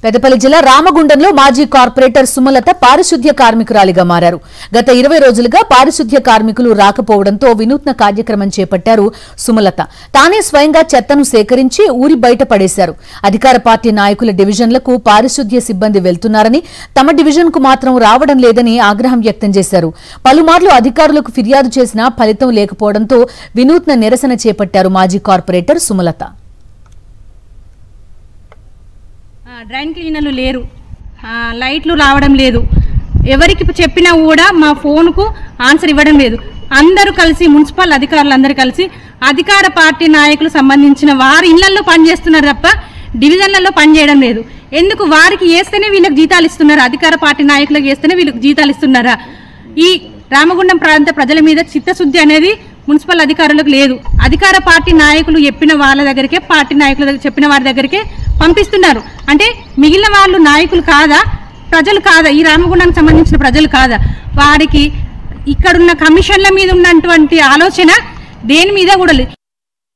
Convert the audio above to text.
పెద్దపల్లి జిల్లా రామగుండంలో మాజీ కార్పొరేటర్ సుమలత పారిశుద్ధ్య కార్మికురాలిగా మారారు. గత 20 రోజులుగా పారిశుద్ధ్య కార్మికులు రాకపోవడంతో వినూత్న కార్యక్రమం చేపట్టారు సుమలత. తానే స్వయంగా చెత్తను సేకరించి ఊరి బయట పడేశారు. అధికార పార్టీ నాయకుల డివిజన్లకు పారిశుద్ధ్య సిబ్బంది వెళ్తున్నారని, తమ డివిజన్కు మాత్రం రావడం లేదని ఆగ్రహం వ్యక్తం చేశారు. పలుమార్లు అధికారులకు ఫిర్యాదు చేసినా ఫలితం లేకపోవడంతో వినూత్న నిరసన చేపట్టారు మాజీ కార్పొరేటర్ సుమలత. డ్రైన్ క్లీనర్లు లేరు, లైట్లు రావడం లేదు, ఎవరికి చెప్పినా కూడా మా ఫోన్కు ఆన్సర్ ఇవ్వడం లేదు. అందరూ కలిసి మున్సిపల్ అధికారులు అందరూ కలిసి అధికార పార్టీ నాయకులు సంబంధించిన వారి ఇళ్లలో పనిచేస్తున్నారు తప్ప డివిజన్లలో పనిచేయడం లేదు. ఎందుకు? వారికి వేస్తేనే వీళ్ళకి జీతాలు ఇస్తున్నారు, అధికార పార్టీ నాయకులకు వేస్తేనే వీళ్ళకి జీతాలు ఇస్తున్నారా? ఈ రామగుండం ప్రాంత ప్రజల మీద చిత్తశుద్ధి అనేది మున్సిపల్ అధికారులకు లేదు. అధికార పార్టీ నాయకులు చెప్పిన వాళ్ళ దగ్గరికే, పార్టీ నాయకుల చెప్పిన వారి దగ్గరికే పంపిస్తున్నారు. అంటే మిగిలిన వాళ్ళు నాయకులు కాదా? ప్రజలు కాదా? ఈ రామగుండానికి సంబంధించిన ప్రజలు కాదా? వారికి ఇక్కడున్న కమిషన్ల మీద ఉన్నటువంటి ఆలోచన దేని మీద కూడా లేదు.